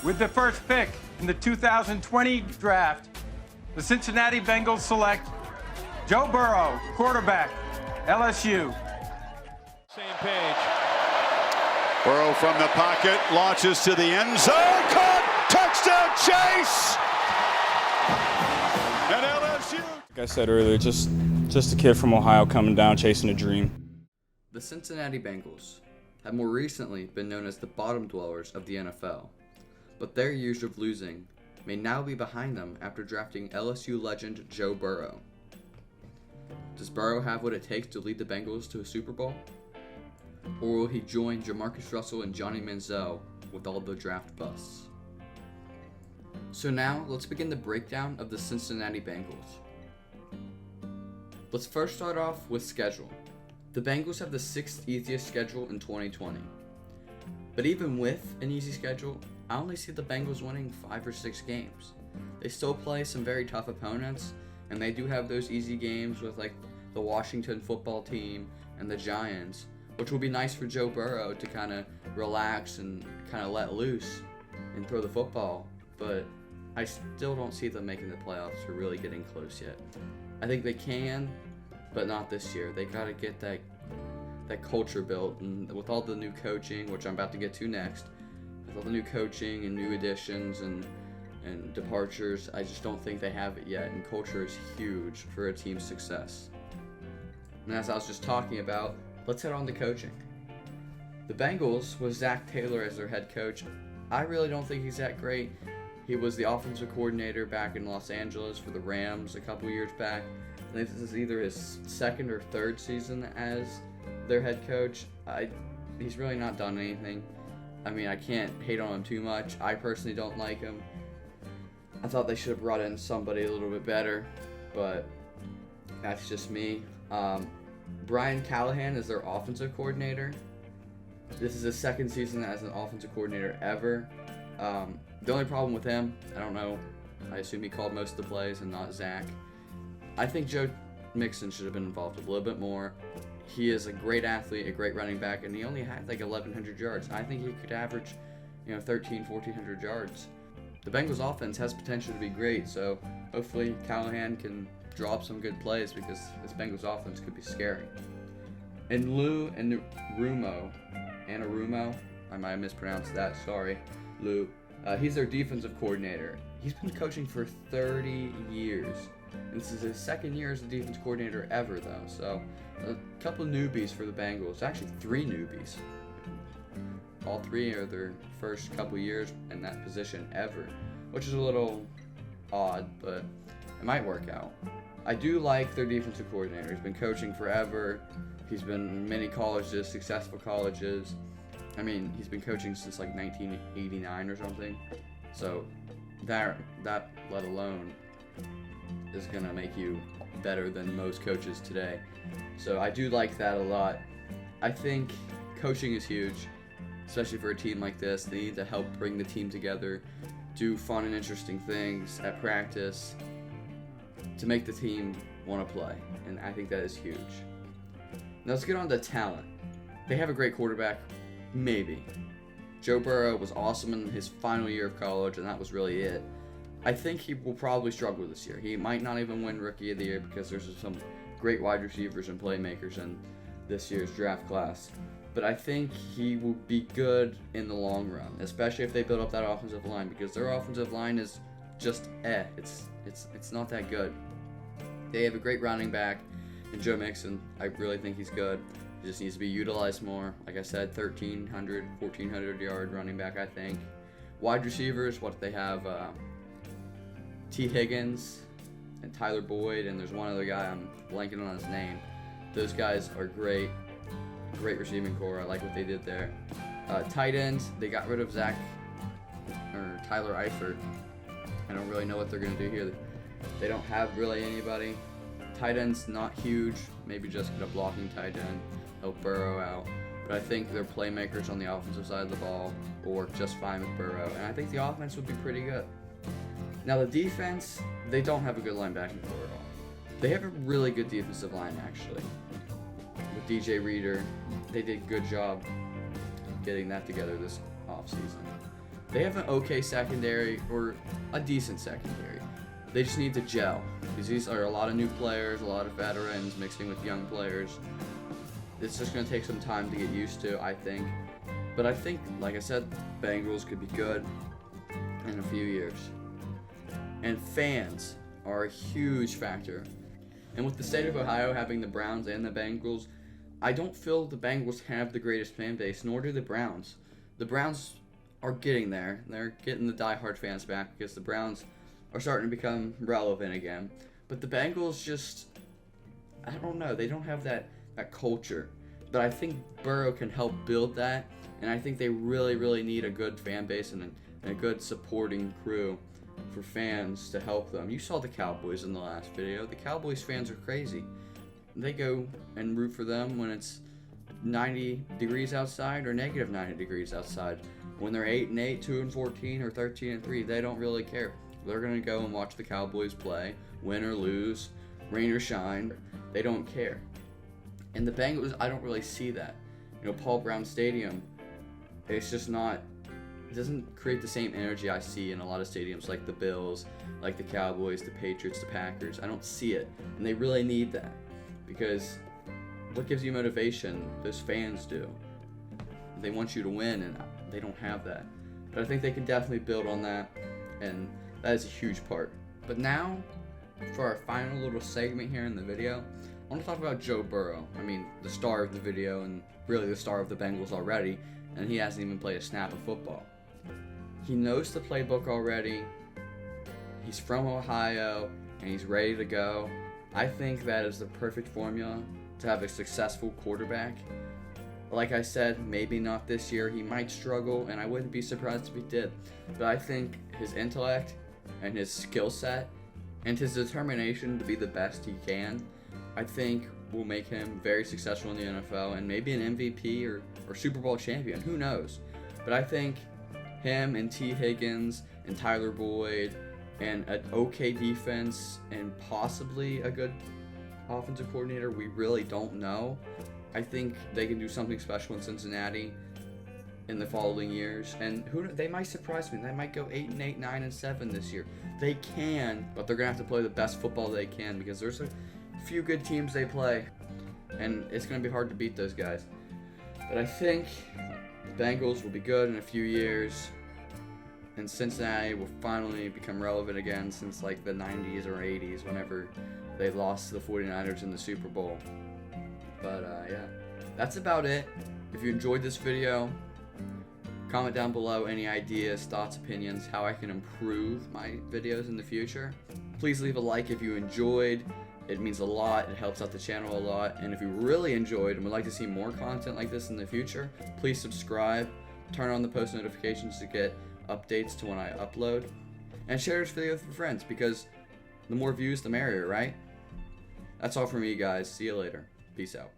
With the first pick in the 2020 draft, the Cincinnati Bengals select Joe Burrow, quarterback, LSU. Same page. Burrow from the pocket, launches to the end zone, caught, touchdown chase! And LSU. Like I said earlier, just a kid from Ohio coming down chasing a dream. The Cincinnati Bengals have more recently been known as the bottom dwellers of the NFL, but their years of losing may now be behind them after drafting LSU legend Joe Burrow. Does Burrow have what it takes to lead the Bengals to a Super Bowl? Or will he join Jamarcus Russell and Johnny Manziel with all the draft busts? So now, let's begin the breakdown of the Cincinnati Bengals. Let's first start off with schedule. The Bengals have the 6th easiest schedule in 2020. But even with an easy schedule, I only see the Bengals winning 5 or 6 games. They still play some very tough opponents, and they do have those easy games with like the Washington football team and the Giants, which will be nice for Joe Burrow to kind of relax and kind of let loose and throw the football. But I still don't see them making the playoffs or really getting close yet. I think they can, but not this year. They got to get that culture built, and with all the new coaching, which I'm about to get to next, with all the new coaching and new additions and departures, I just don't think they have it yet, and culture is huge for a team's success. And as I was just talking about, let's head on to coaching. The Bengals, with Zach Taylor as their head coach, I really don't think he's that great. He was the offensive coordinator back in Los Angeles for the Rams a couple years back. I think this is either his 2nd or 3rd season as their head coach. He's really not done anything. I mean, I can't hate on him too much. I personally don't like him. I thought they should have brought in somebody a little bit better, but that's just me. Brian Callahan is their offensive coordinator. This is his 2nd season as an offensive coordinator ever. The only problem with him, I don't know, I assume he called most of the plays and not Zach. I think Joe Mixon should have been involved a little bit more. He is a great athlete, a great running back, and he only had like 1,100 yards. I think he could average, 1,400 yards. The Bengals offense has potential to be great, so hopefully Callahan can draw up some good plays because this Bengals offense could be scary. And Lou and Anarumo, I might have mispronounced that, sorry, Lou. He's their defensive coordinator. He's been coaching for 30 years. And this is his 2nd year as a defense coordinator ever, though. So, a couple of newbies for the Bengals. Actually, 3 newbies. All 3 are their first couple years in that position ever, which is a little odd, but it might work out. I do like their defensive coordinator. He's been coaching forever. He's been in many colleges, successful colleges. I mean, he's been coaching since like 1989 or something. So that let alone is gonna make you better than most coaches today. So I do like that a lot. I think coaching is huge, especially for a team like this. They need to help bring the team together, do fun and interesting things at practice to make the team want to play. And I think that is huge. Now let's get on to talent. They have a great quarterback. Maybe. Joe Burrow was awesome in his final year of college, and that was really it. I think he will probably struggle this year. He might not even win Rookie of the Year because there's some great wide receivers and playmakers in this year's draft class. But I think he will be good in the long run, especially if they build up that offensive line, because their offensive line is just It's not that good. They have a great running back in Joe Mixon. I really think he's good. He just needs to be utilized more. Like I said, 1,400 yard running back, I think. Wide receivers, what they have? T. Higgins and Tyler Boyd, and there's one other guy, I'm blanking on his name. Those guys are great. Great receiving core. I like what they did there. Tight ends, they got rid of Tyler Eifert. I don't really know what they're going to do here. They don't have really anybody. Tight end's not huge. Maybe just get a blocking tight end, help Burrow out. But I think they're playmakers on the offensive side of the ball, will work just fine with Burrow. And I think the offense would be pretty good. Now the defense, they don't have a good linebacking core at all. They have a really good defensive line, actually. With DJ Reader, they did a good job getting that together this offseason. They have an okay secondary, or a decent secondary. They just need to gel, because these are a lot of new players, a lot of veterans mixing with young players. It's just going to take some time to get used to, I think. But I think, like I said, Bengals could be good in a few years. And fans are a huge factor. And with the state of Ohio having the Browns and the Bengals, I don't feel the Bengals have the greatest fan base, nor do the Browns. The Browns are getting there. They're getting the diehard fans back because the Browns are starting to become relevant again. But the Bengals just, I don't know, they don't have that culture. But I think Burrow can help build that, and I think they really need a good fan base and a good supporting crew for fans to help them. You saw the Cowboys in the last video. The Cowboys fans are crazy. They go and root for them when it's 90 degrees outside or negative 90 degrees outside. When they're 8-8, 2-14, or 13-3, they don't really care. They're gonna go and watch the Cowboys play, win or lose, rain or shine. They don't care. And the Bengals, I don't really see that. You know, Paul Brown Stadium, it's just not, it doesn't create the same energy I see in a lot of stadiums like the Bills, like the Cowboys, the Patriots, the Packers. I don't see it. And they really need that, because what gives you motivation? Those fans do. They want you to win, and they don't have that. But I think they can definitely build on that, and that is a huge part. But now, for our final little segment here in the video, I want to talk about Joe Burrow. I mean, the star of the video, and really the star of the Bengals already, and he hasn't even played a snap of football. He knows the playbook already. He's from Ohio, and he's ready to go. I think that is the perfect formula to have a successful quarterback. Like I said, maybe not this year. He might struggle, and I wouldn't be surprised if he did. But I think his intellect and his skill set and his determination to be the best he can, I think will make him very successful in the NFL and maybe an MVP or Super Bowl champion. Who knows? But I think him and T. Higgins and Tyler Boyd and an okay defense and possibly a good offensive coordinator, we really don't know. I think they can do something special in Cincinnati in the following years, and they might surprise me. They might go 8-8, 9-7 this year. They can, but they're gonna have to play the best football they can, because there's a few good teams they play, and it's gonna be hard to beat those guys. But I think the Bengals will be good in a few years, and Cincinnati will finally become relevant again since like the 90s or 80s, whenever they lost to the 49ers in the Super Bowl. But yeah, that's about it. If you enjoyed this video, comment down below any ideas, thoughts, opinions, how I can improve my videos in the future. Please leave a like if you enjoyed. It means a lot. It helps out the channel a lot. And if you really enjoyed and would like to see more content like this in the future, please subscribe, turn on the post notifications to get updates to when I upload, and share this video with your friends, because the more views, the merrier, right? That's all from me, guys. See you later. Peace out.